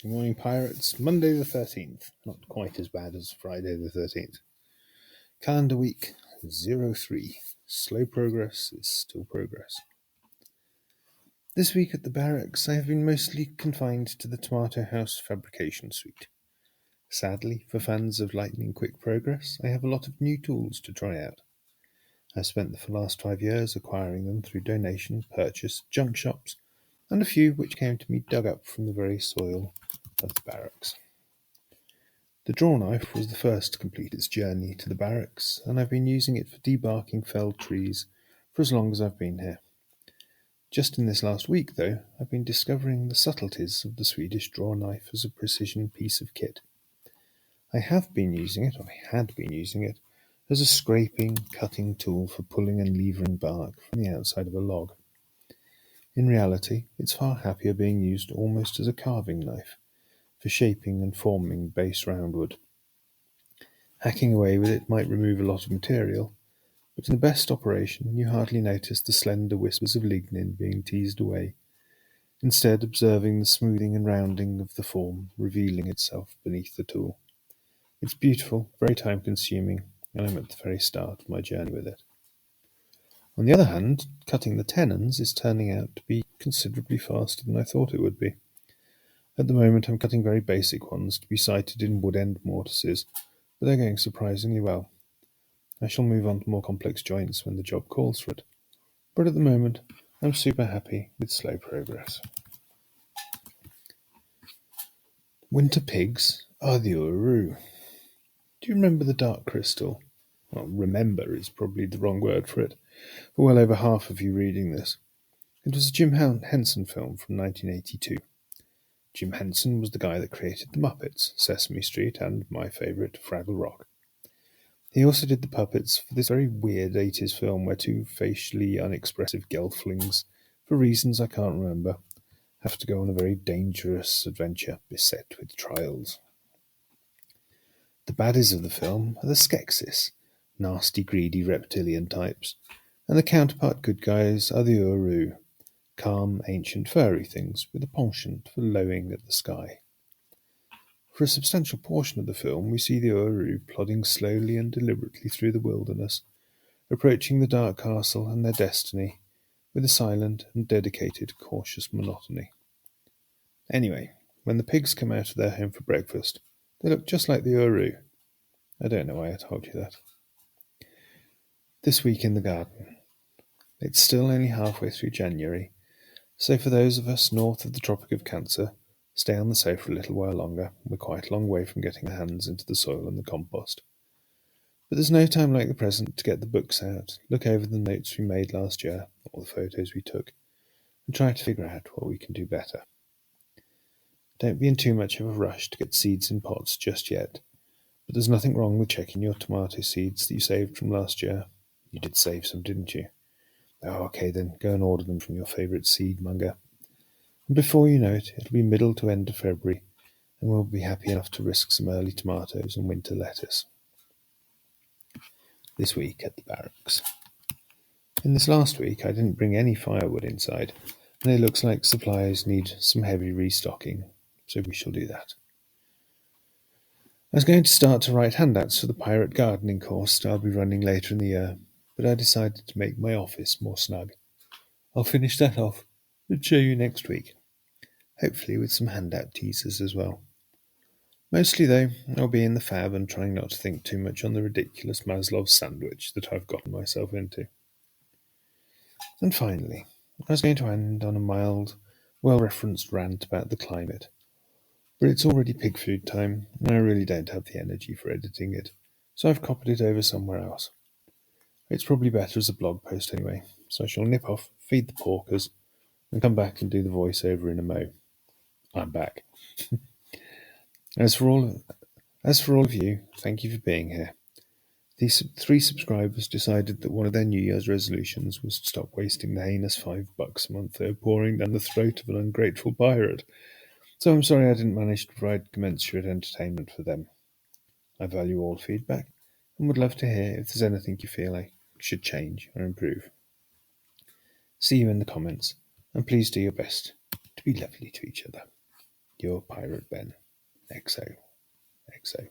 Good morning, pirates. Monday the 13th. Not quite as bad as Friday the 13th. Calendar week 03. Slow progress is still progress. This week at the barracks, I have been mostly confined to the tomato house fabrication suite. Sadly, for fans of lightning quick progress, I have a lot of new tools to try out. I've spent the last 5 years acquiring them through donation, purchase, junk shops, and a few which came to me dug up from the very soil of the barracks. The draw knife was the first to complete its journey to the barracks, and I've been using it for debarking felled trees for as long as I've been here. Just in this last week, though, I've been discovering the subtleties of the Swedish draw knife as a precision piece of kit. I had been using it, as a scraping, cutting tool for pulling and levering bark from the outside of a log. In reality, it's far happier being used almost as a carving knife, for shaping and forming base roundwood. Hacking away with it might remove a lot of material, but in the best operation you hardly notice the slender whispers of lignin being teased away, instead observing the smoothing and rounding of the form revealing itself beneath the tool. It's beautiful, very time-consuming, and I'm at the very start of my journey with it. On the other hand, cutting the tenons is turning out to be considerably faster than I thought it would be. At the moment I'm cutting very basic ones to be sited in wood end mortises, but they're going surprisingly well. I shall move on to more complex joints when the job calls for it, but at the moment I'm super happy with slow progress. Winter pigs are the Uru. Do you remember the dark crystal? Well, remember is probably the wrong word for it, for well over half of you reading this. It was a Jim Henson film from 1982. Jim Henson was the guy that created The Muppets, Sesame Street, and my favourite, Fraggle Rock. He also did the puppets for this very weird 80s film where two facially unexpressive gelflings, for reasons I can't remember, have to go on a very dangerous adventure beset with trials. The baddies of the film are the Skeksis, nasty, greedy reptilian types, and the counterpart good guys are the Uru, calm, ancient, furry things with a penchant for lowing at the sky. For a substantial portion of the film, we see the Uru plodding slowly and deliberately through the wilderness, approaching the dark castle and their destiny with a silent and dedicated, cautious monotony. Anyway, when the pigs come out of their home for breakfast, they look just like the Uru. I don't know why I told you that. This week in the garden. It's still only halfway through January, so for those of us north of the Tropic of Cancer, stay on the sofa a little while longer. We're quite a long way from getting our hands into the soil and the compost. But there's no time like the present to get the books out, look over the notes we made last year, or the photos we took, and try to figure out what we can do better. Don't be in too much of a rush to get seeds in pots just yet, but there's nothing wrong with checking your tomato seeds that you saved from last year. You did save some, didn't you? Oh, okay then, go and order them from your favourite seed monger. And before you know it, it'll be middle to end of February, and we'll be happy enough to risk some early tomatoes and winter lettuce. This week at the barracks. In this last week, I didn't bring any firewood inside, and it looks like supplies need some heavy restocking, so we shall do that. I was going to start to write handouts for the pirate gardening course I'll be running later in the year, but I decided to make my office more snug. I'll finish that off and show you next week, hopefully with some handout teasers as well. Mostly, though, I'll be in the fab and trying not to think too much on the ridiculous Maslow's sandwich that I've gotten myself into. And finally, I was going to end on a mild, well-referenced rant about the climate, but it's already pig food time, and I really don't have the energy for editing it, so I've copied it over somewhere else. It's probably better as a blog post anyway, so I shall nip off, feed the porkers, and come back and do the voiceover in a mo. I'm back. As for all of you, thank you for being here. These 3 subscribers decided that one of their New Year's resolutions was to stop wasting the heinous $5 a month they're pouring down the throat of an ungrateful pirate. So I'm sorry I didn't manage to provide commensurate entertainment for them. I value all feedback and would love to hear if there's anything you feel I should change or improve. See you in the comments, and please do your best to be lovely to each other. Your pirate Ben. XO. XO.